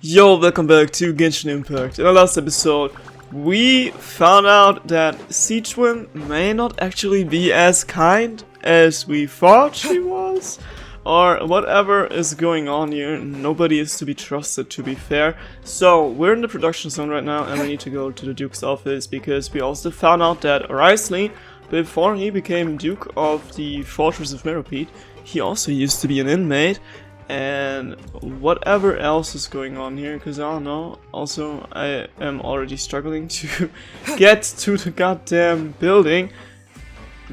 Yo, welcome back to Genshin Impact. In the last episode, we found out that Siegewin may not actually be as kind as we thought she was. Or whatever is going on here, nobody is to be trusted, to be fair. So, we're in the production zone right now and we need to go to the Duke's office because we also found out that Risley, before he became Duke of the Fortress of Meropide, he also used to be an inmate. And whatever else is going on here, because I don't know. Also, I am already struggling to get to the goddamn building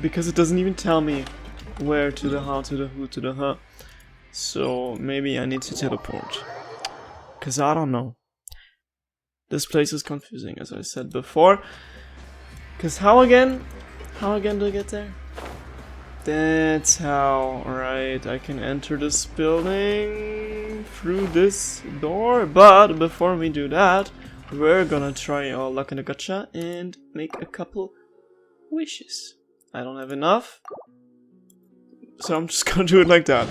because it doesn't even tell me where to the how to the who to the huh. So maybe I need to teleport, because I don't know. This place is confusing, as I said before. Because how again do I get there? That's how, right, I can enter this building through this door, but before we do that, we're gonna try our luck in the gacha and make a couple wishes. I don't have enough, so I'm just gonna do it like that.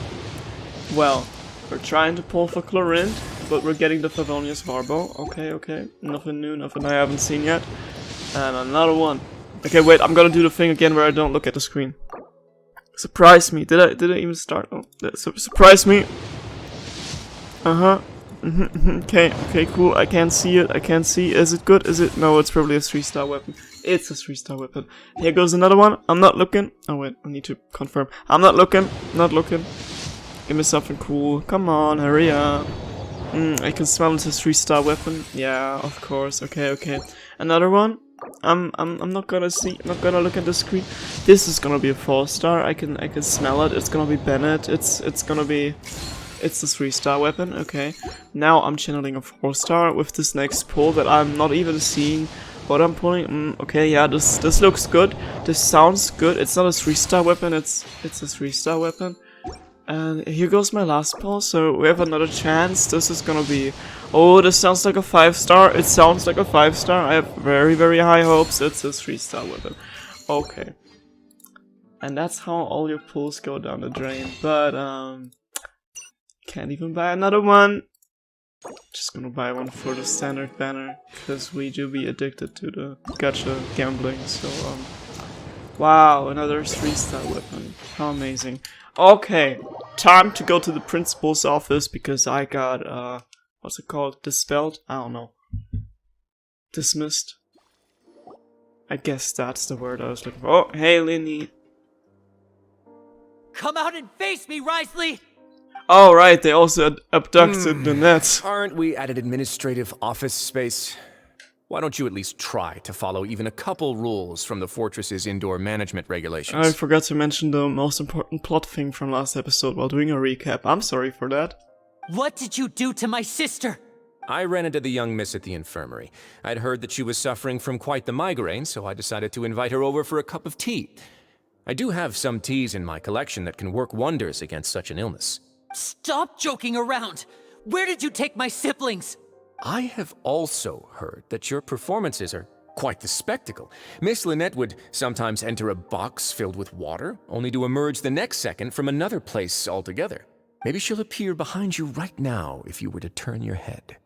Well, we're trying to pull for Chlorine, but we're getting the Favonius Varbo. Okay, nothing new, nothing I haven't seen yet. And another one. Okay, wait, I'm gonna do the thing again where I don't look at the screen. Surprise me. Did I even start? Oh, surprise me. Okay, cool. I can't see it. I can't see. Is it good? Is it? No, it's probably a 3-star weapon. It's a 3-star weapon. Here goes another one. I'm not looking. Oh, wait. I need to confirm. I'm not looking. Not looking. Give me something cool. Come on, hurry up. I can smell it's a 3-star weapon. Yeah, of course. Okay. Another one. I'm not gonna see. I'm not gonna look at the screen. This is gonna be a 4-star. I can smell it. It's gonna be Bennett. It's gonna be. It's the 3-star weapon. Okay. Now I'm channeling a 4-star with this next pull that I'm not even seeing what I'm pulling. Okay, yeah. This looks good. This sounds good. It's not a 3-star weapon. It's a 3-star weapon. And here goes my last pull, so we have another chance. This is gonna be... Oh, this sounds like a 5-star. It sounds like a 5-star. I have very, very high hopes. It's a 3-star weapon. Okay. And that's how all your pulls go down the drain. But, can't even buy another one. Just gonna buy one for the standard banner, because we do be addicted to the gacha gambling, so, wow, another 3-star weapon. How amazing. Okay, time to go to the principal's office because I got, what's it called? Dispelled? I don't know. Dismissed? I guess that's the word I was looking for. Oh, hey, Linny. Come out and face me, Risley! Oh, right, they also abducted the net. Aren't we at an administrative office space? Why don't you at least try to follow even a couple rules from the fortress's indoor management regulations? I forgot to mention the most important plot thing from last episode while doing a recap. I'm sorry for that. What did you do to my sister? I ran into the young miss at the infirmary. I'd heard that she was suffering from quite the migraine, so I decided to invite her over for a cup of tea. I do have some teas in my collection that can work wonders against such an illness. Stop joking around! Where did you take my siblings? I have also heard that your performances are quite the spectacle. Miss Lynette would sometimes enter a box filled with water, only to emerge the next second from another place altogether. Maybe she'll appear behind you right now if you were to turn your head.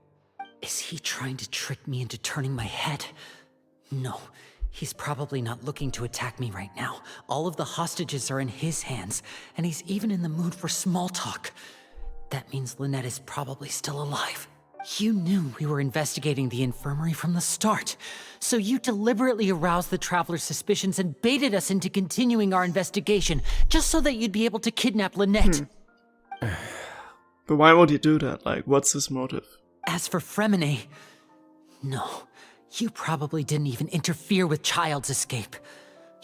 Is he trying to trick me into turning my head? No, he's probably not looking to attack me right now. All of the hostages are in his hands, and he's even in the mood for small talk. That means Lynette is probably still alive. You knew we were investigating the infirmary from the start, so you deliberately aroused the Traveler's suspicions and baited us into continuing our investigation, just so that you'd be able to kidnap Lynette. But why would you do that? Like, what's his motive? As for Fremine, no, you probably didn't even interfere with Child's escape.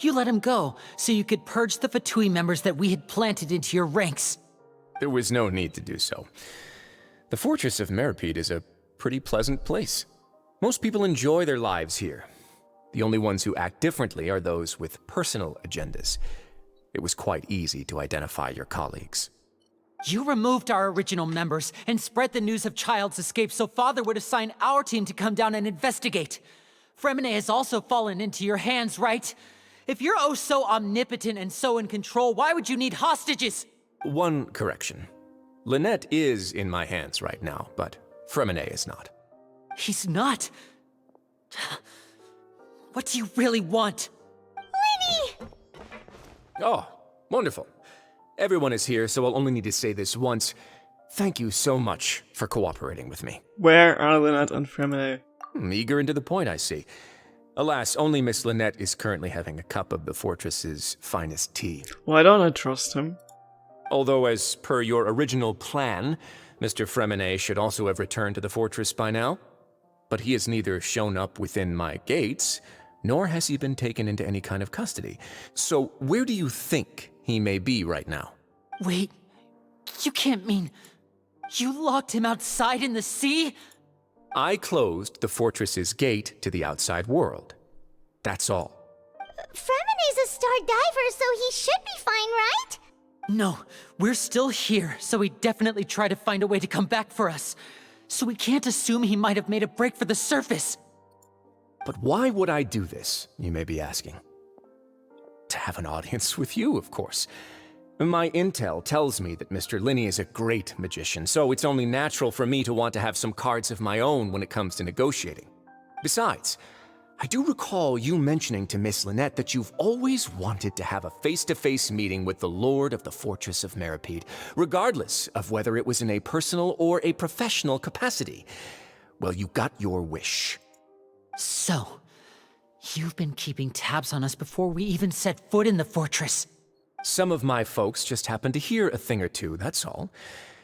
You let him go, so you could purge the Fatui members that we had planted into your ranks. There was no need to do so. The Fortress of Meropide is a pretty pleasant place. Most people enjoy their lives here. The only ones who act differently are those with personal agendas. It was quite easy to identify your colleagues. You removed our original members and spread the news of Child's escape so Father would assign our team to come down and investigate. Fremine has also fallen into your hands, right? If you're oh so omnipotent and so in control, why would you need hostages? One correction. Lynette is in my hands right now, but Fremine is not. He's not. What do you really want? Lenny! Oh, wonderful. Everyone is here, so I'll only need to say this once. Thank you so much for cooperating with me. Where are Lynette and Fremine? Eager and to the point, I see. Alas, only Miss Lynette is currently having a cup of the fortress's finest tea. Why don't I trust him? Although, as per your original plan, Mr. Fremine should also have returned to the fortress by now. But he has neither shown up within my gates, nor has he been taken into any kind of custody. So where do you think he may be right now? Wait, you can't mean you locked him outside in the sea? I closed the fortress's gate to the outside world. That's all. Fremine's a star diver, so he should be fine, right? No, we're still here, so he definitely tried to find a way to come back for us. So we can't assume he might have made a break for the surface. But why would I do this, you may be asking? To have an audience with you, of course. My intel tells me that Mr. Linney is a great magician, so it's only natural for me to want to have some cards of my own when it comes to negotiating. Besides, I do recall you mentioning to Miss Lynette that you've always wanted to have a face-to-face meeting with the Lord of the Fortress of Meripede, regardless of whether it was in a personal or a professional capacity. Well, you got your wish. So, you've been keeping tabs on us before we even set foot in the fortress. Some of my folks just happened to hear a thing or two, that's all.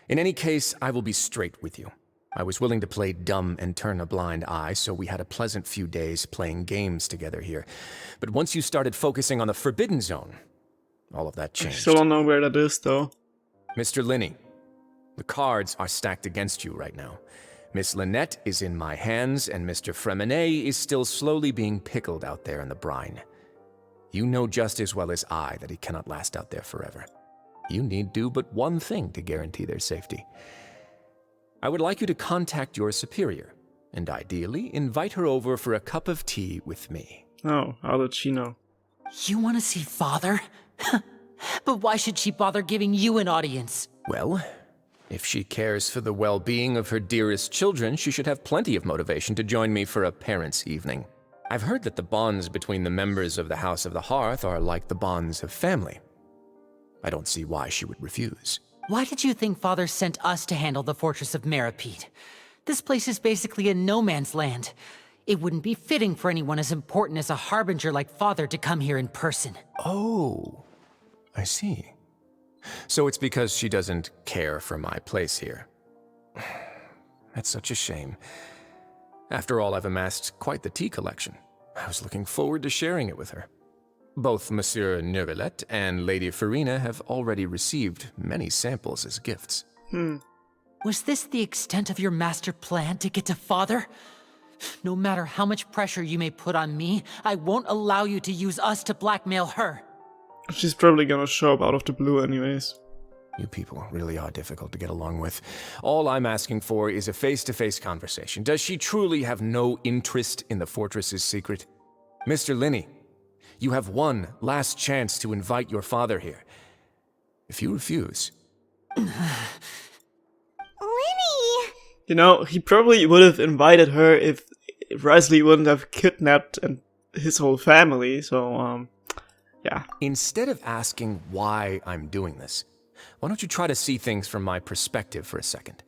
In any case, I will be straight with you. I was willing to play dumb and turn a blind eye, so we had a pleasant few days playing games together here. But once you started focusing on the Forbidden Zone, all of that I changed. still don't know where that is, though. Mr. Linney, the cards are stacked against you right now. Miss Lynette is in my hands, and Mr. Fremine is still slowly being pickled out there in the brine. You know just as well as I that he cannot last out there forever. You need do but one thing to guarantee their safety. I would like you to contact your superior, and ideally invite her over for a cup of tea with me. Oh, how did she know? You want to see Father? But why should she bother giving you an audience? Well, if she cares for the well-being of her dearest children, she should have plenty of motivation to join me for a parents' evening. I've heard that the bonds between the members of the House of the Hearth are like the bonds of family. I don't see why she would refuse. Why did you think Father sent us to handle the Fortress of Meripede? This place is basically a no-man's land. It wouldn't be fitting for anyone as important as a harbinger like Father to come here in person. Oh, I see. So it's because she doesn't care for my place here. That's such a shame. After all, I've amassed quite the tea collection. I was looking forward to sharing it with her. Both Monsieur Neuvillette and Lady Farina have already received many samples as gifts. Was this the extent of your master plan to get to Father? No matter how much pressure you may put on me, I won't allow you to use us to blackmail her. She's probably gonna show up out of the blue anyways. You people really are difficult to get along with. All I'm asking for is a face-to-face conversation. Does she truly have no interest in the fortress's secret? Mr. Linney, you have one last chance to invite your father here. If you refuse... Lenny! You know, he probably would have invited her if Risley wouldn't have kidnapped and his whole family, so, yeah. Instead of asking why I'm doing this, why don't you try to see things from my perspective for a second?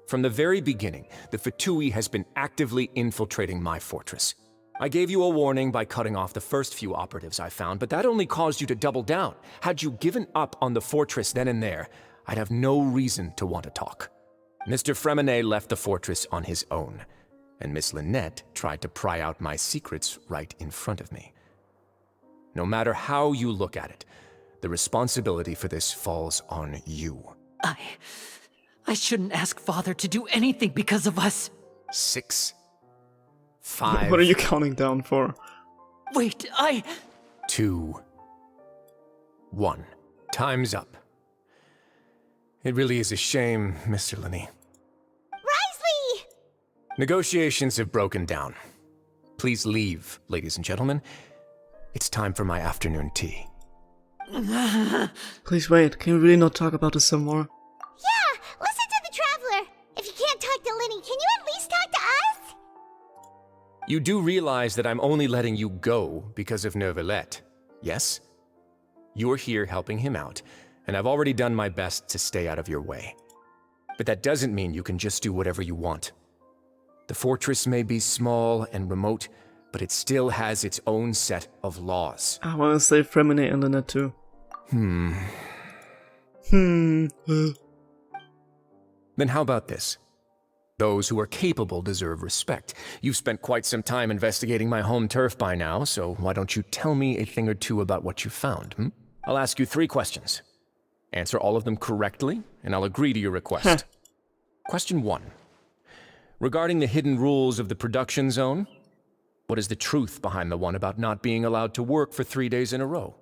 From the very beginning, the Fatui has been actively infiltrating my fortress. I gave you a warning by cutting off the first few operatives I found, but that only caused you to double down. Had you given up on the fortress then and there, I'd have no reason to want to talk. Mr. Fremine left the fortress on his own, and Miss Lynette tried to pry out my secrets right in front of me. No matter how you look at it, the responsibility for this falls on you. I shouldn't ask Father to do anything because of us. 6, 5... What are you counting down for? Wait, 2, 1. Time's up. It really is a shame, Mr. Linney. Risley! Negotiations have broken down. Please leave, ladies and gentlemen. It's time for my afternoon tea. Please wait, can we really not talk about this some more? Yeah, listen to the Traveler. If you can't talk to You do realize that I'm only letting you go because of Neuvillette, yes? You're here helping him out, and I've already done my best to stay out of your way. But that doesn't mean you can just do whatever you want. The fortress may be small and remote, but it still has its own set of laws. I want to say Freminate on the net too. Then how about this? Those who are capable deserve respect. You've spent quite some time investigating my home turf by now, so why don't you tell me a thing or two about what you found, I'll ask you 3 questions. Answer all of them correctly, and I'll agree to your request. Question 1. Regarding the hidden rules of the production zone, what is the truth behind the one about not being allowed to work for 3 days in a row?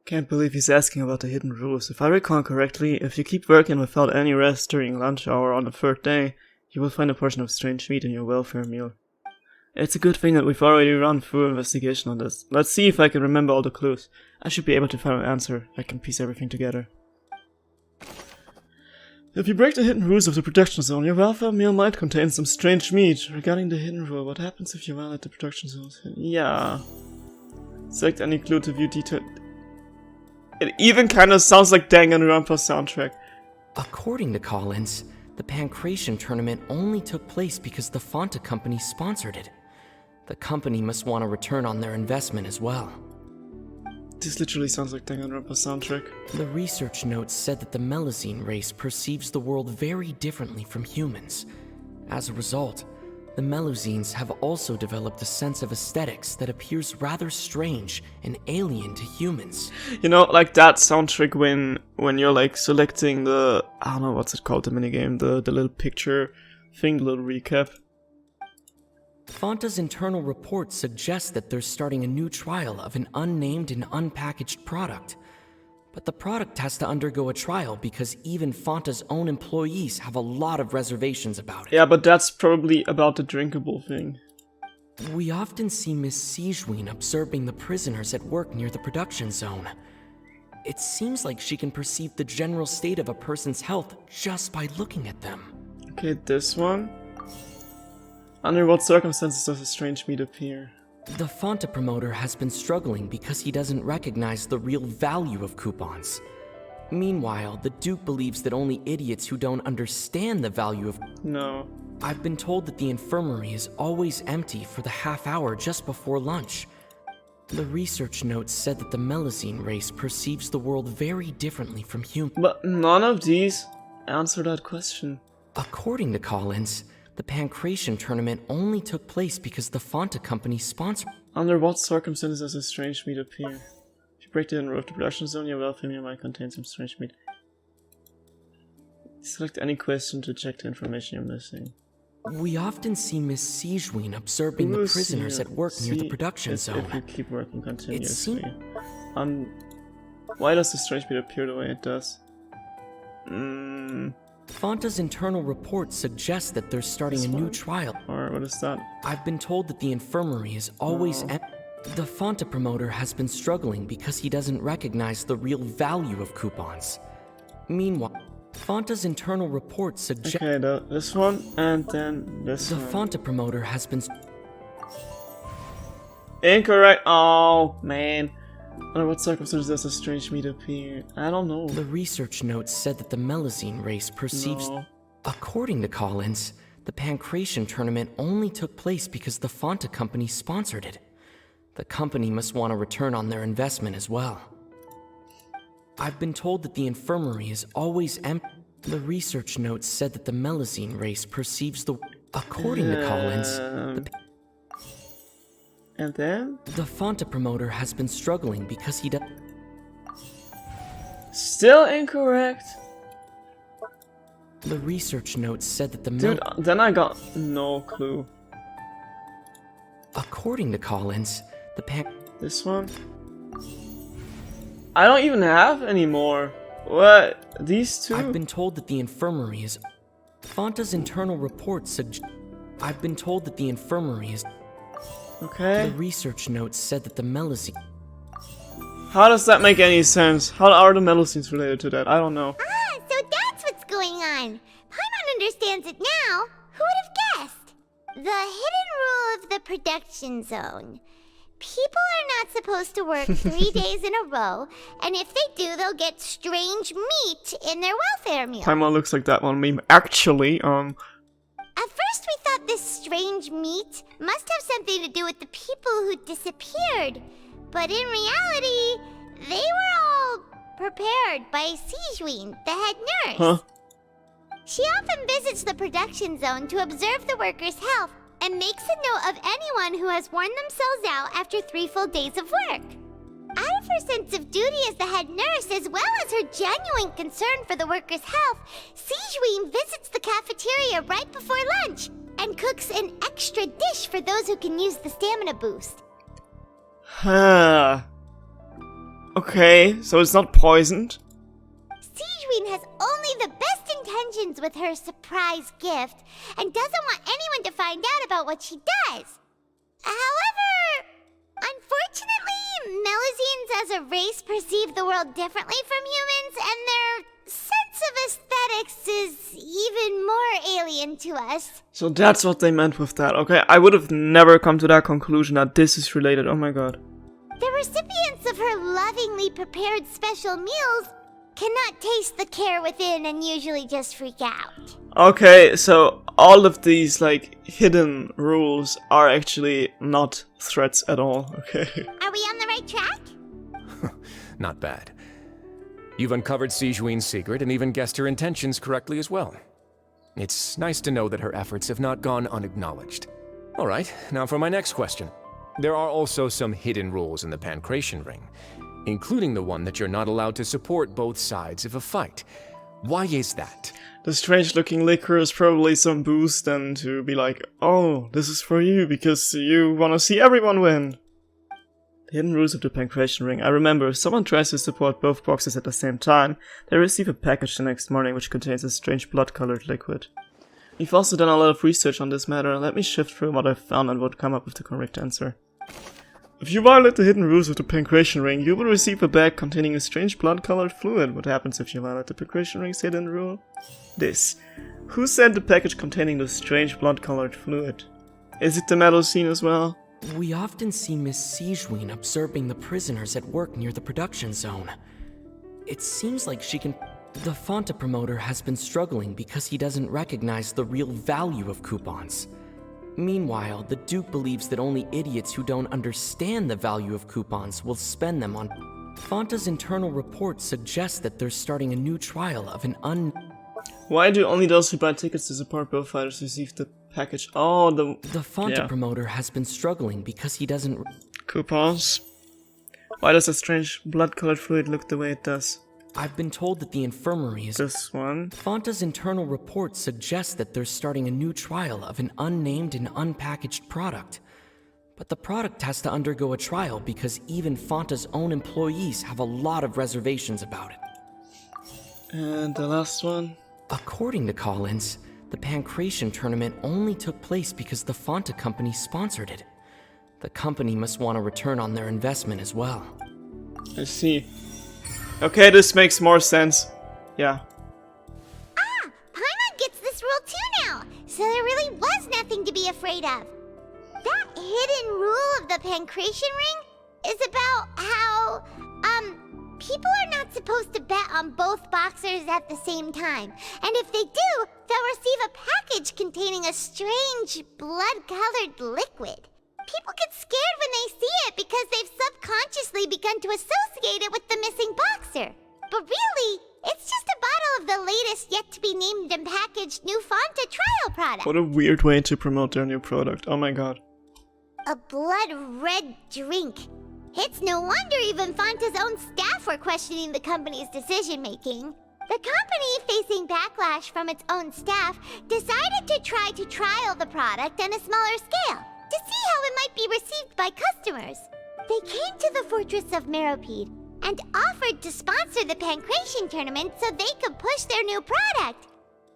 Can't believe he's asking about the hidden rules. If I recall correctly, if you keep working without any rest during lunch hour on the 3rd day, you will find a portion of strange meat in your welfare meal. It's a good thing that we've already run through an investigation on this. Let's see if I can remember all the clues. I should be able to find an answer. I can piece everything together. If you break the hidden rules of the production zone, your welfare meal might contain some strange meat. Regarding the hidden rule, what happens if you violate the production zone? Yeah. Select any clue to view detail. It even kind of sounds like Danganronpa soundtrack. According to Collins, the Pancration tournament only took place because the Fonta company sponsored it. The company must want a return on their investment as well. This literally sounds like Danganronpa soundtrack. The research notes said that the Melusine race perceives the world very differently from humans. As a result, the Melusines have also developed a sense of aesthetics that appears rather strange and alien to humans. You know, like that soundtrack when you're like selecting the, I don't know what's it called, the minigame, the little picture thing, the little recap. Fonta's internal report suggests that they're starting a new trial of an unnamed and unpackaged product. But the product has to undergo a trial because even Fonta's own employees have a lot of reservations about it. Yeah, but that's probably about the drinkable thing. We often see Miss Sigewin observing the prisoners at work near the production zone. It seems like she can perceive the general state of a person's health just by looking at them. Okay, this one. Under what circumstances does a strange meat appear? The Fonta promoter has been struggling because he doesn't recognize the real value of coupons. Meanwhile, the Duke believes that only idiots who don't understand the value of... No. I've been told that the infirmary is always empty for the half hour just before lunch. The research notes said that the Melusine race perceives the world very differently from humans. But none of these answer that question. According to Collins, the Pancration tournament only took place because the Fonta company sponsored. Under what circumstances does a strange meat appear? If you break the hidden rule of the production zone, your welfare meal might contain some strange meat. Select any question to check the information you're missing. We often see Miss Sigewin observing the prisoners at work near the production zone. If you keep working continuously. Why does the strange meat appear the way it does? Fonta's internal report suggests that they're starting a new trial. Or what is that? I've been told that the infirmary is always empty. The Fonta promoter has been struggling because he doesn't recognize the real value of coupons. Meanwhile, Fonta's internal report suggests... Okay, this one, and then this one. The Fonta promoter has been... Incorrect! Oh, man. Under what circumstances does a strange meat appear? I don't know. The research notes said that the Melusine race perceives... No. According to Collins, the Pancration tournament only took place because the Fonta company sponsored it. The company must want a return on their investment as well. I've been told that the infirmary is always empty. The research notes said that the Melusine race perceives the... According to Collins, and then? The Fonta promoter has been struggling because he does... Still incorrect. The research notes said that the... Dude, then I got no clue. According to Collins, the This one? I don't even have any more. What? These two? I've been told that the infirmary is... Fonta's internal report suggests... I've been told that the infirmary is... Okay. The research notes said that the Melusine... How does that make any sense? How are the Melusines related to that? I don't know. Ah, so that's what's going on. Paimon understands it now. Who would have guessed? hidden rule of the production zone. People are not supposed to work 3 days in a row, and if they do, they'll get strange meat in their welfare meal. Paimon looks like that one meme. Actually, At first we thought this strange meat must have something to do with the people who disappeared. But in reality, they were all prepared by Sijwin, the head nurse. Huh? She often visits the production zone to observe the workers' health and makes a note of anyone who has worn themselves out after 3 full days of work. Out of her sense of duty as the head nurse, as well as her genuine concern for the workers' health, Sijwin visits the cafeteria right before lunch and cooks an extra dish for those who can use the stamina boost. Huh. Okay, so it's not poisoned? Sijwin has only the best intentions with her surprise gift and doesn't want anyone to find out about what she does. However, unfortunately, Melusines as a race perceive the world differently from humans, and their sense of aesthetics is even more alien to us. So that's what they meant with that. Okay, I would have never come to that conclusion that this is related. Oh my god. The recipients of her lovingly prepared special meals cannot taste the care within and usually just freak out. Okay, so all of these, like, hidden rules are actually not threats at all, okay? Are we on the right track? Not bad. You've uncovered Sijwin's secret and even guessed her intentions correctly as well. It's nice to know that her efforts have not gone unacknowledged. Alright, now for my next question. There are also some hidden rules in the Pancration Ring, including the one that you're not allowed to support both sides of a fight. Why is that? The strange-looking liquor is probably some boost and to be like, oh, this is for you because you want to see everyone win. The hidden rules of the Pancration Ring. I remember, if someone tries to support both boxes at the same time, they receive a package the next morning which contains a strange blood-colored liquid. We've also done a lot of research on this matter. Let me shift through what I've found and would come up with the correct answer. If you violate the hidden rules of the Pancration Ring, you will receive a bag containing a strange blood-colored fluid. What happens if you violate the Pancration Ring's hidden rule? This. Who sent the package containing the strange blood-colored fluid? Is it the Melusine as well? We often see Miss Sijwin observing the prisoners at work near the production zone. It seems like she can... The Fanta promoter has been struggling because he doesn't recognize the real value of coupons. Meanwhile, the Duke believes that only idiots who don't understand the value of coupons will spend them on... Fanta's internal report suggests that they're starting a new trial of an Why do only those who buy tickets to support both fighters receive the package? Oh, the Fanta promoter has been struggling because he doesn't... Coupons? Why does a strange blood-colored fluid look the way it does? I've been told that the infirmary is... This one? Fanta's internal report suggests that they're starting a new trial of an unnamed and unpackaged product. But the product has to undergo a trial because even Fanta's own employees have a lot of reservations about it. And the last one? According to Collins, the Pancration tournament only took place because the Fanta company sponsored it. The company must want a return on their investment as well. I see. Okay, this makes more sense. Yeah. Ah! Paimon gets this rule too now! So there really was nothing to be afraid of. That hidden rule of the Pancration Ring is about how, people are not supposed to bet on both boxers at the same time. And if they do, they'll receive a package containing a strange blood-colored liquid. People get scared when they see it because they've subconsciously begun to associate it with the missing boxer. But really, it's just a bottle of the latest yet-to-be-named and packaged new Fanta trial product. What a weird way to promote their new product. Oh my god. A blood-red drink. It's no wonder even Fanta's own staff were questioning the company's decision-making. The company, facing backlash from its own staff, decided to try to trial the product on a smaller scale, to see how it might be received by customers. They came to the fortress of Meropide and offered to sponsor the Pancration tournament so they could push their new product.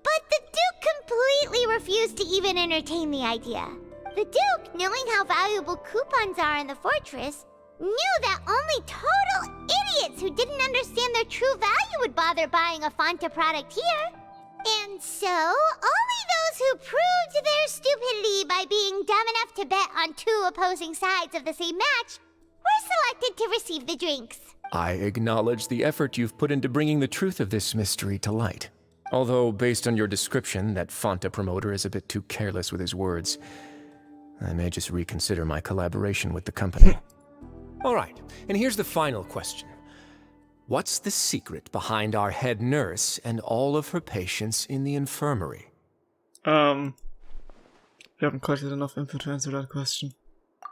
But the Duke completely refused to even entertain the idea. The Duke, knowing how valuable coupons are in the fortress, knew that only total idiots who didn't understand their true value would bother buying a Fanta product here. And so, only those who proved their stupidity by being dumb enough to bet on two opposing sides of the same match were selected to receive the drinks. I acknowledge the effort you've put into bringing the truth of this mystery to light. Although, based on your description, that Fanta promoter is a bit too careless with his words, I may just reconsider my collaboration with the company. All right, and here's the final question. What's the secret behind our head nurse and all of her patients in the infirmary? We haven't collected enough info to answer that question.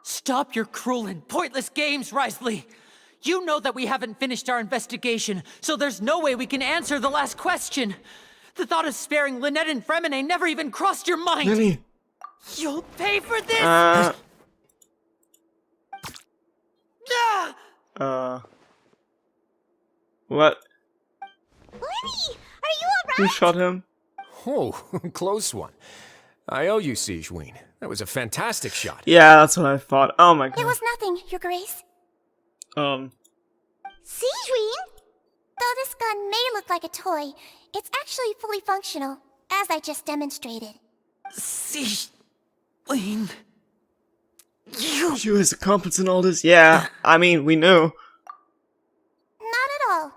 Stop your cruel and pointless games, Risley! You know that we haven't finished our investigation, so there's no way we can answer the last question. The thought of sparing Lynette and Fremine never even crossed your mind! Lenny! You'll pay for this! Ah! What? Lenny, are you alright? Who shot him? Oh, close one. I owe you, Sigewinne. That was a fantastic shot. Yeah, that's what I thought. Oh my god. It was nothing, Your Grace. Sigewinne? Though this gun may look like a toy, it's actually fully functional, as I just demonstrated. Sigewinne... You as accomplice in all this? Yeah, I mean, we knew. Not at all.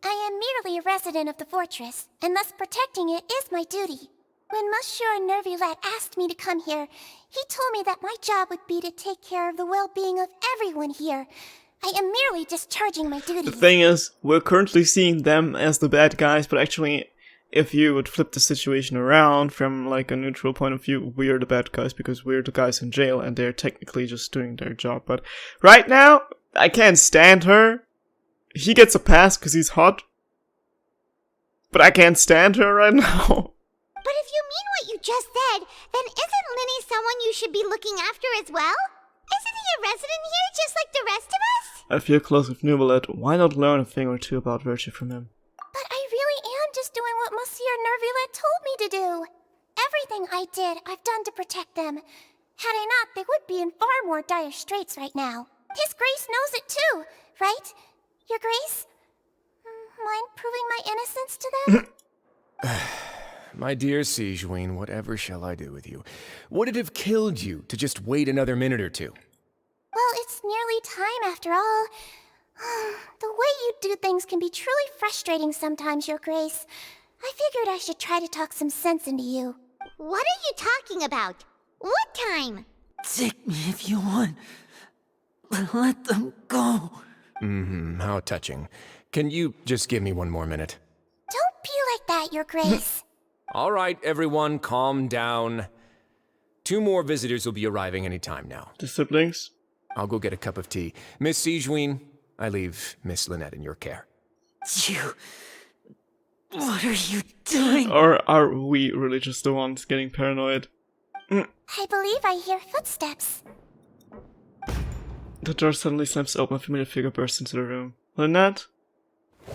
I am merely a resident of the fortress, and thus protecting it is my duty. When Monsieur Nervulette asked me to come here, he told me that my job would be to take care of the well-being of everyone here. I am merely discharging my duty. The thing is, we're currently seeing them as the bad guys, but actually, if you would flip the situation around from like a neutral point of view, we're the bad guys because we're the guys in jail and they're technically just doing their job. But right now, I can't stand her. He gets a pass because he's hot. But I can't stand her right now. But if you mean what you just said, then isn't Linny someone you should be looking after as well? Isn't he a resident here just like the rest of us? I feel close with Nervulette. Why not learn a thing or two about virtue from him? But I really am just doing what Monsieur Nervulette told me to do. Everything I did, I've done to protect them. Had I not, they would be in far more dire straits right now. His Grace knows it too, right? Your Grace? Mind proving my innocence to them? My dear Sigewinne, whatever shall I do with you? Would it have killed you to just wait another minute or two? Well, it's nearly time after all. The way you do things can be truly frustrating sometimes, Your Grace. I figured I should try to talk some sense into you. What are you talking about? What time? Take me if you want. Let them go. How touching. Can you just give me one more minute? Don't be like that, Your Grace. All right, everyone, calm down. 2 more visitors will be arriving any time now. The siblings? I'll go get a cup of tea. Miss Sigewinne, I leave Miss Lynette in your care. You... What are you doing? Or are we really just the ones getting paranoid? I believe I hear footsteps. The door suddenly slams open, a familiar figure bursts into the room. Lynette?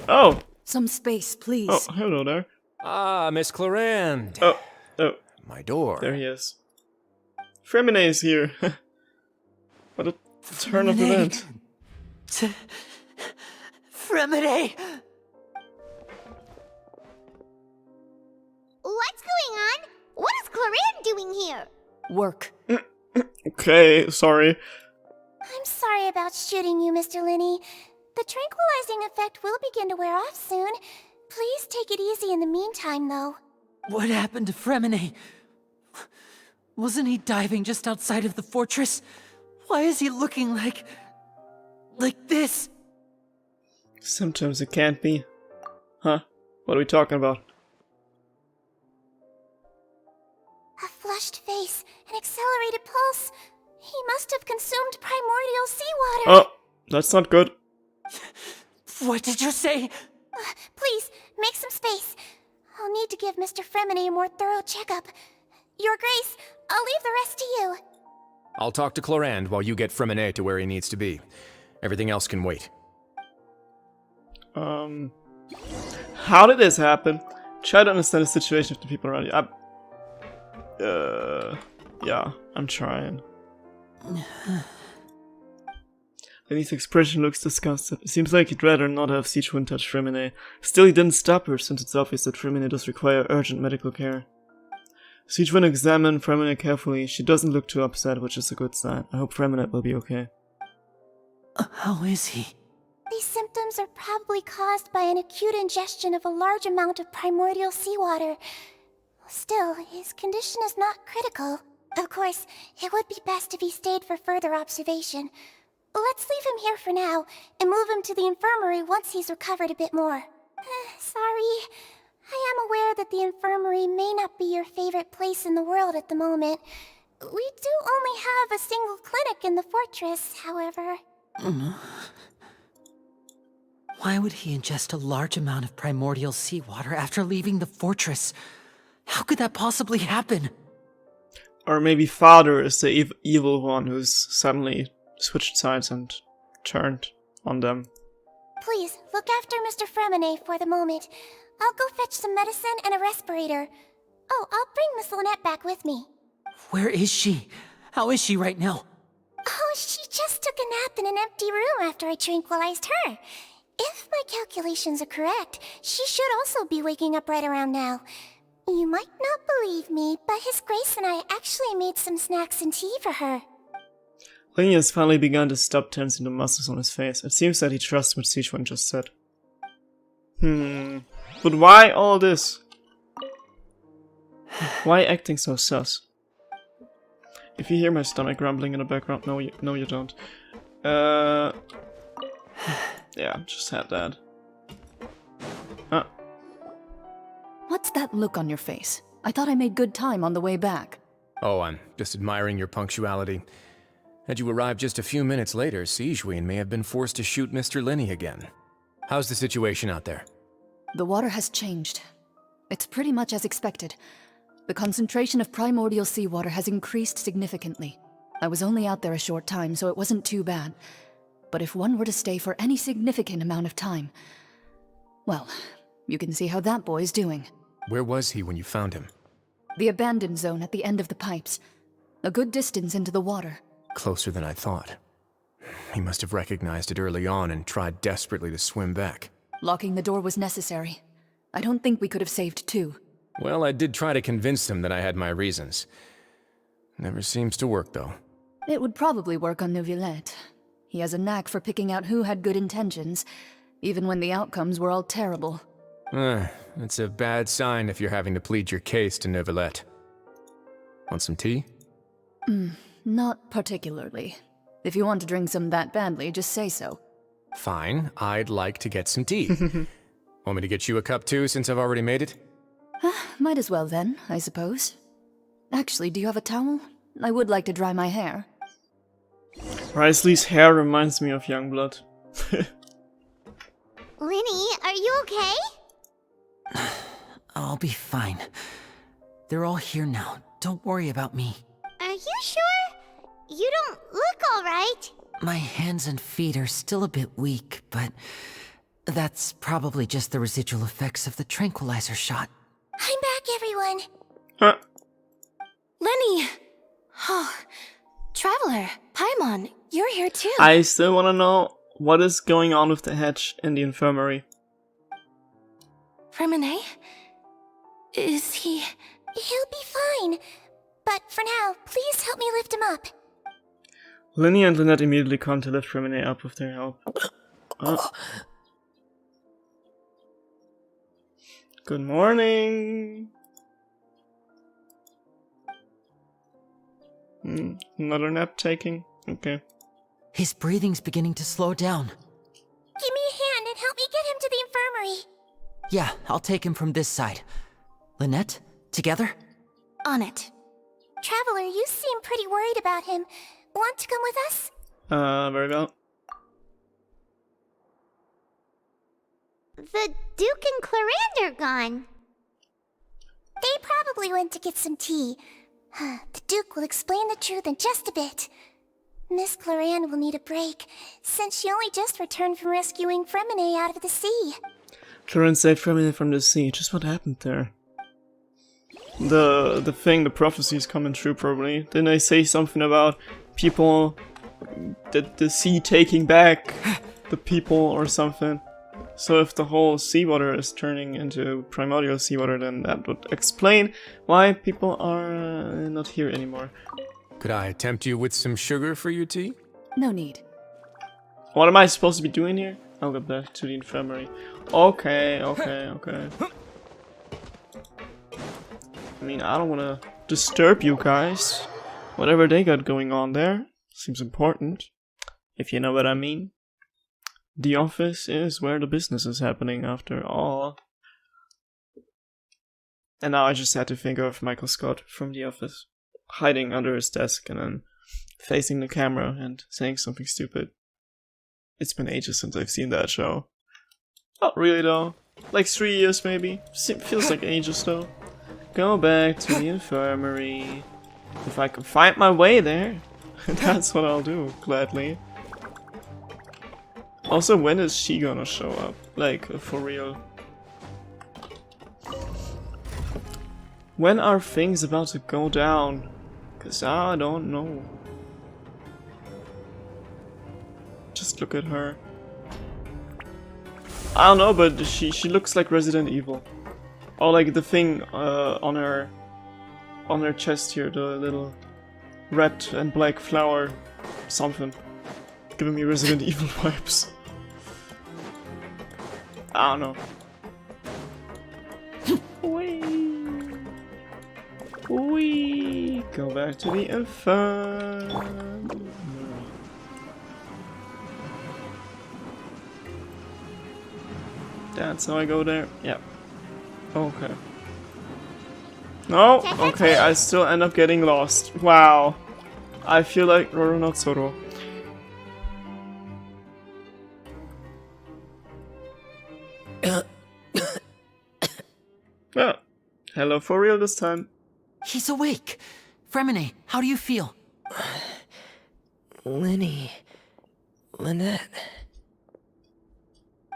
Oh! Some space, please. Oh, hello there. Ah, Miss Clarand. Oh. My door. There he is. Fremine is here. What a turn of event. Fremine! What's going on? What is Clarand doing here? Work. Okay, sorry. I'm sorry about shooting you, Mr. Linney. The tranquilizing effect will begin to wear off soon. Please take it easy in the meantime, though. What happened to Fremine? Wasn't he diving just outside of the fortress? Why is he looking like this? Sometimes it can't be. Huh? What are we talking about? A flushed face, an accelerated pulse. He must have consumed primordial seawater. Oh, that's not good. What did you say? Please, make some space. I'll need to give Mr. Fremine a more thorough checkup. Your Grace, I'll leave the rest to you. I'll talk to Clarand while you get Fremine to where he needs to be. Everything else can wait. How did this happen? Try to understand the situation of the people around you. Yeah, I'm trying. Lenny's expression looks disgusted. It seems like he'd rather not have Sigewinne touch Fremine. Still, he didn't stop her, since it's obvious that Fremine does require urgent medical care. Sichuan examined Freminet carefully. She doesn't look too upset, which is a good sign. I hope Freminet will be okay. How is he? These symptoms are probably caused by an acute ingestion of a large amount of primordial seawater. Still, his condition is not critical. Of course, it would be best if he stayed for further observation. Let's leave him here for now, and move him to the infirmary once he's recovered a bit more. Sorry. I am aware that the infirmary may not be your favorite place in the world at the moment. We do only have a single clinic in the fortress, however. Why would he ingest a large amount of primordial seawater after leaving the fortress? How could that possibly happen? Or maybe Father is the evil one who's suddenly switched sides and turned on them. Please, look after Mr. Freminet for the moment. I'll go fetch some medicine and a respirator. Oh, I'll bring Miss Lynette back with me. Where is she? How is she right now? Oh, she just took a nap in an empty room after I tranquilized her. If my calculations are correct, she should also be waking up right around now. You might not believe me, but His Grace and I actually made some snacks and tea for her. Lenny has finally begun to stop tensing the muscles on his face. It seems that he trusts what Sichuan just said. But why all this? Why acting so sus? If you hear my stomach rumbling in the background, no you don't. Yeah, just had that. What's that look on your face? I thought I made good time on the way back. Oh, I'm just admiring your punctuality. Had you arrived just a few minutes later, Sijuin may have been forced to shoot Mr. Lenny again. How's the situation out there? The water has changed. It's pretty much as expected. The concentration of primordial seawater has increased significantly. I was only out there a short time, so it wasn't too bad. But if one were to stay for any significant amount of time... well, you can see how that boy's doing. Where was he when you found him? The abandoned zone at the end of the pipes. A good distance into the water. Closer than I thought. He must have recognized it early on and tried desperately to swim back. Locking the door was necessary. I don't think we could have saved two. Well, I did try to convince him that I had my reasons. Never seems to work, though. It would probably work on Neuvillette. He has a knack for picking out who had good intentions, even when the outcomes were all terrible. It's a bad sign if you're having to plead your case to Neuvillette. Want some tea? Not particularly. If you want to drink some that badly, just say so. Fine, I'd like to get some tea. Want me to get you a cup too, since I've already made it? Might as well then, I suppose. Actually, do you have a towel? I would like to dry my hair. Risley's hair reminds me of Youngblood. Lenny, are you okay? I'll be fine. They're all here now. Don't worry about me. Are you sure? You don't look alright. My hands and feet are still a bit weak, but that's probably just the residual effects of the tranquilizer shot. I'm back, everyone. Huh. Lenny! Oh, Traveler, Paimon, you're here too. I still want to know what is going on with the hatch in the infirmary. Freminet? Is he... He'll be fine. But for now, please help me lift him up. Lenny and Lynette immediately come to lift Freminet up with their help. Good morning. Another nap taking? Okay. His breathing's beginning to slow down. Give me a hand and help me get him to the infirmary. Yeah, I'll take him from this side. Lynette, together? On it. Traveler, you seem pretty worried about him. Want to come with us? Very well. The Duke and Clarande are gone. They probably went to get some tea. The Duke will explain the truth in just a bit. Miss Clarande will need a break, since she only just returned from rescuing Freminet out of the sea. Clarande saved Freminet from the sea. Just what happened there? The prophecy is coming true probably. Didn't they say something about people, the sea taking back the people or something? So if the whole seawater is turning into primordial seawater, then that would explain why people are not here anymore. Could I tempt you with some sugar for your tea? No need. What am I supposed to be doing here? I'll go back to the infirmary. Okay, okay, okay. I mean, I don't want to disturb you guys. Whatever they got going on there seems important, if you know what I mean. The office is where the business is happening, after all. And now I just had to think of Michael Scott from The Office, hiding under his desk and then facing the camera and saying something stupid. It's been ages since I've seen that show. Not really though. Like 3 years maybe. Feels like ages though. Go back to the infirmary. If I can find my way there, that's what I'll do, gladly. Also, when is she gonna show up? Like, for real. When are things about to go down? Cause I don't know. Just look at her. I don't know, but she looks like Resident Evil. Or like the thing on her chest here, the little red and black flower something. Giving me Resident Evil vibes. I don't know. Wee. Wee. Go back to the infirmary. That's how I go there. Yep. Okay. No? Okay, I still end up getting lost. Wow. I feel like Roronotsoro. Yeah. Hello for real this time. He's awake. Fremine, how do you feel? Lenny. Lynette.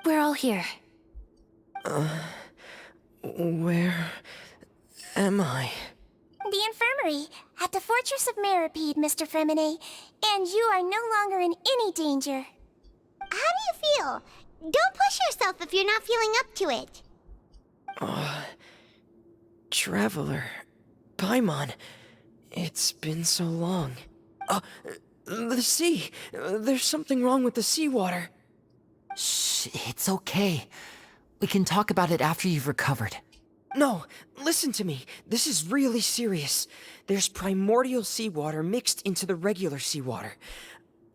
We're all here. Where am I? The infirmary at the Fortress of Meripede, Mr. Fremine, and you are no longer in any danger. How do you feel? Don't push yourself if you're not feeling up to it. Traveler. Paimon. It's been so long. The sea. There's something wrong with the seawater. Shh, it's okay. We can talk about it after you've recovered. No, listen to me. This is really serious. There's primordial seawater mixed into the regular seawater.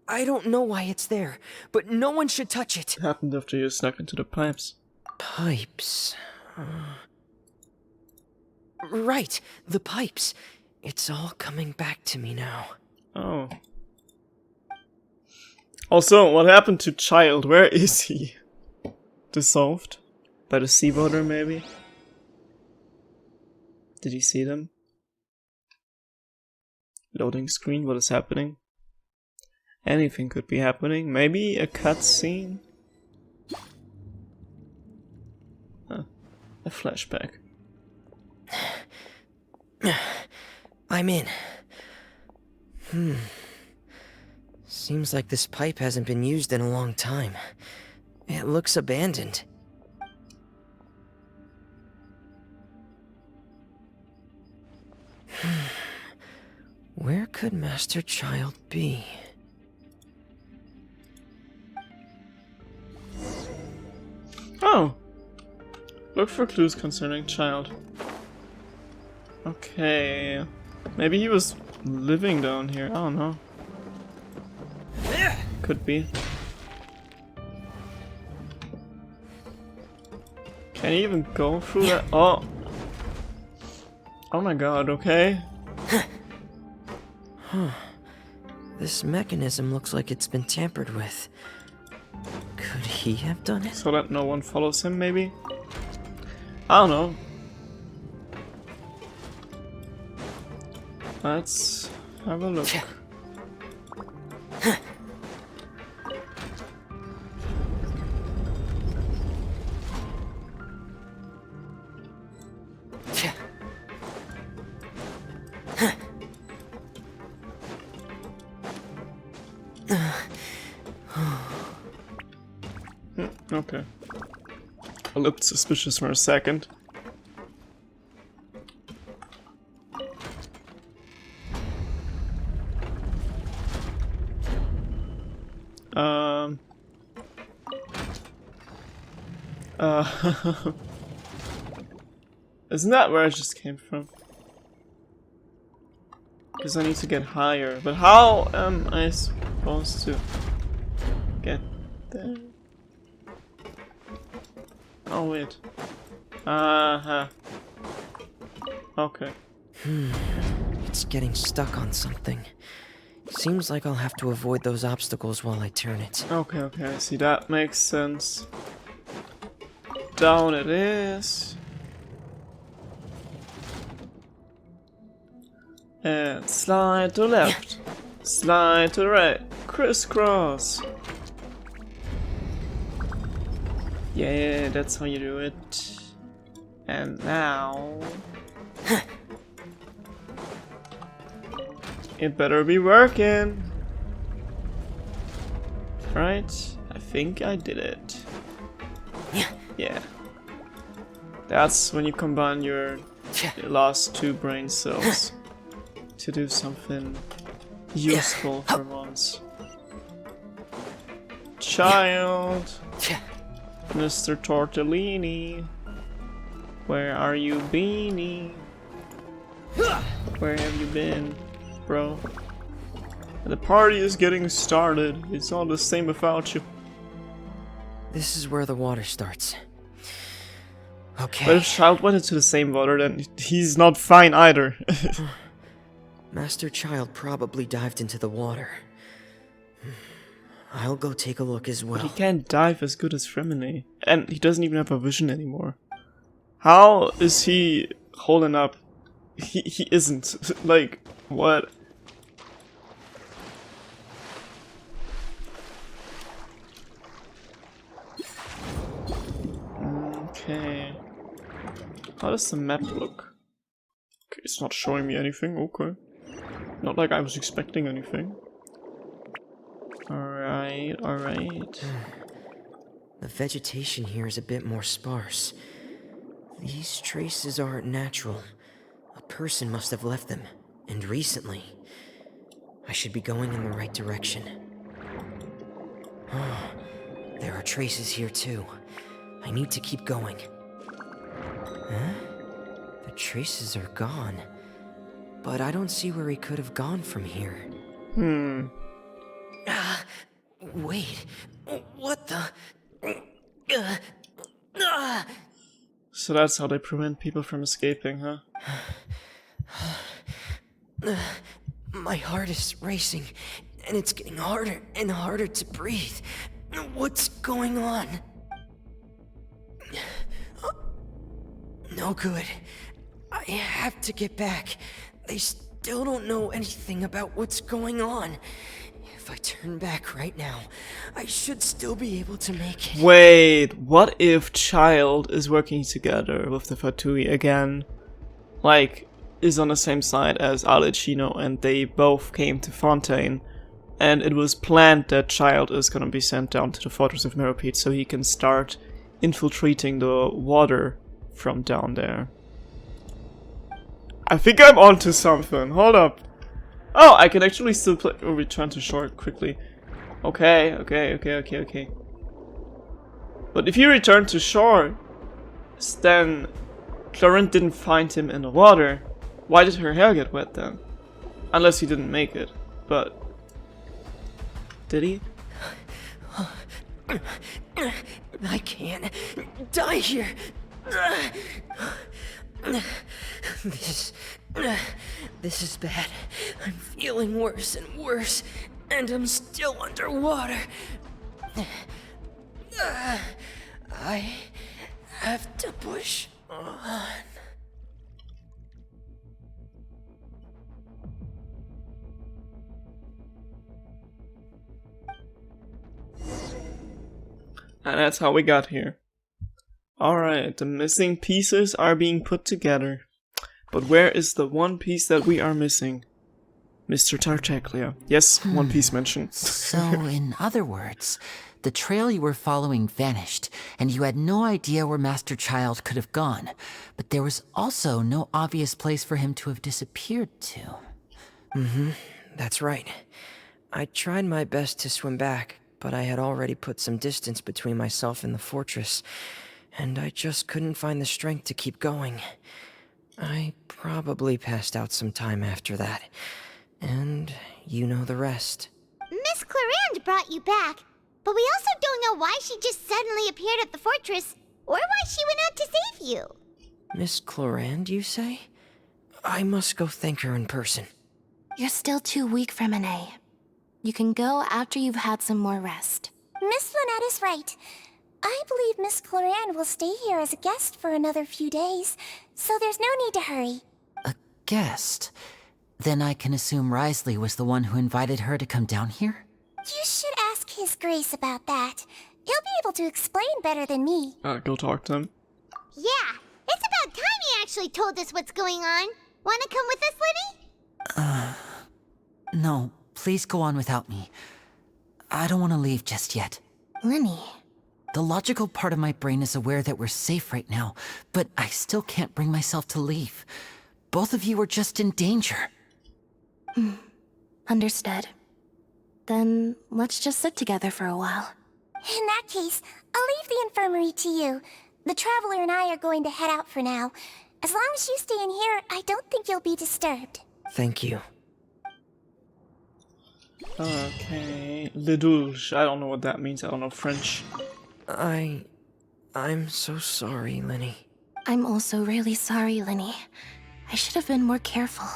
I don't know why it's there, but no one should touch it. What happened after you snuck into the pipes? Pipes. Right, the pipes. It's all coming back to me now. Oh. Also, what happened to Child? Where is he? Dissolved? By the seawater, maybe? Did you see them? Loading screen, what is happening? Anything could be happening. Maybe a cutscene? A flashback. I'm in. Seems like this pipe hasn't been used in a long time. It looks abandoned. Where could Master Child be? Oh! Look for clues concerning Child. Okay. Maybe he was living down here. I don't know. Could be. Can he even go through that? Oh! Oh my god, okay. This mechanism looks like it's been tampered with. Could he have done it? So that no one follows him, maybe? I don't know. Let's have a look. Okay. I looked suspicious for a second. Isn't that where I just came from? Because I need to get higher. But how am I supposed to get there? Oh wait. Okay. It's getting stuck on something. Seems like I'll have to avoid those obstacles while I turn it. Okay, I see. That makes sense. Down it is. And slide to left. Slide to right. Crisscross. Yeah, that's how you do it. And now... it better be working. Right? I think I did it. Yeah. That's when you combine your last 2 brain cells to do something useful for once. Child! Mr. Tortellini! Where are you, Beanie? Where have you been, bro? The party is getting started. It's all the same without you. This is where the water starts. Okay. But if Child went into the same water, then he's not fine either. Master Child probably dived into the water. I'll go take a look as well. But he can't dive as good as Fremini. And he doesn't even have a vision anymore. How is he holding up? He isn't. Like, what? Okay. How does the map look? Okay, it's not showing me anything, okay. Not like I was expecting anything. Alright. The vegetation here is a bit more sparse. These traces aren't natural. A person must have left them, and recently. I should be going in the right direction. Oh, there are traces here too. I need to keep going. Huh? The traces are gone. But I don't see where he could have gone from here. Wait. What the... So that's how they prevent people from escaping, huh? My heart is racing, and it's getting harder and harder to breathe. What's going on? No good. I have to get back. They still don't know anything about what's going on. If I turn back right now, I should still be able to make it. Wait, what if Child is working together with the Fatui again? Like, is on the same side as Alecino, and they both came to Fontaine, and it was planned that Child is gonna be sent down to the Fortress of Meropide so he can start infiltrating the water from down there. I think I'm onto something. Hold up. Oh, I can actually still play or return to shore quickly. Okay. But if you return to shore, then Clarence didn't find him in the water. Why did her hair get wet then? Unless he didn't make it. But did he? I can't die here. This is bad. I'm feeling worse and worse, and I'm still underwater. I have to push on. And that's how we got here. Alright, the missing pieces are being put together. But where is the one piece that we are missing? Mr. Tartaglia. Yes, one piece mentioned. So, in other words, The trail you were following vanished, and you had no idea where Master Child could have gone. But there was also no obvious place for him to have disappeared to. That's right. I tried my best to swim back, but I had already put some distance between myself and the fortress, and I just couldn't find the strength to keep going. I probably passed out some time after that, and you know the rest. Miss Clarande brought you back, but we also don't know why she just suddenly appeared at the fortress, or why she went out to save you. Miss Clarande, you say? I must go thank her in person. You're still too weak for Monet. You can go after you've had some more rest. Miss Lynette is right. I believe Miss Clarande will stay here as a guest for another few days, so there's no need to hurry. A guest? Then I can assume Risley was the one who invited her to come down here? You should ask His Grace about that. He'll be able to explain better than me. Go talk to him. Yeah, it's about time he actually told us what's going on. Wanna come with us, Lenny? No, please go on without me. I don't want to leave just yet. Lenny. The logical part of my brain is aware that we're safe right now, but I still can't bring myself to leave. Both of you are just in danger. Understood. Then let's just sit together for a while. In that case, I'll leave the infirmary to you. The Traveler and I are going to head out for now. As long as you stay in here, I don't think you'll be disturbed. Thank you. Okay, Le Douche. I don't know what that means. I don't know French. I'm so sorry, Lenny. I'm also really sorry, Lenny. I should have been more careful.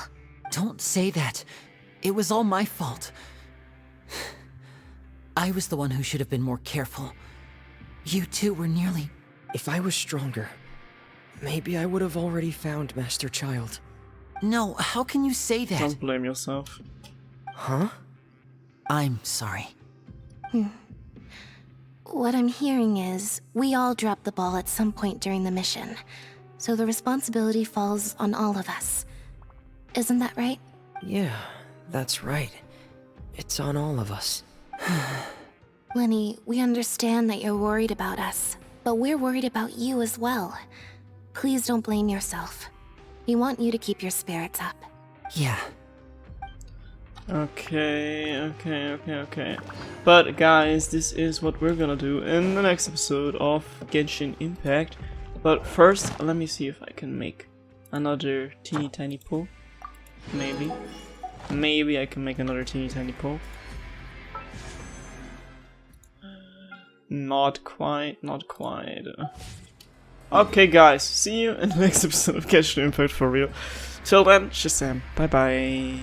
Don't say that. It was all my fault. I was the one who should have been more careful. You two were nearly... If I was stronger, maybe I would have already found Master Child. No, how can you say that? Don't blame yourself. Huh? I'm sorry. What I'm hearing is, we all dropped the ball at some point during the mission, so the responsibility falls on all of us. Isn't that right? Yeah, that's right. It's on all of us. Lenny, we understand that you're worried about us, but we're worried about you as well. Please don't blame yourself. We want you to keep your spirits up. Yeah. Okay. But guys, this is what we're gonna do in the next episode of Genshin Impact. But first, let me see if I can make another teeny tiny pool. Maybe I can make another teeny tiny pool. Not quite. Okay guys, see you in the next episode of Genshin Impact for real. Till then, Shazam. Bye bye.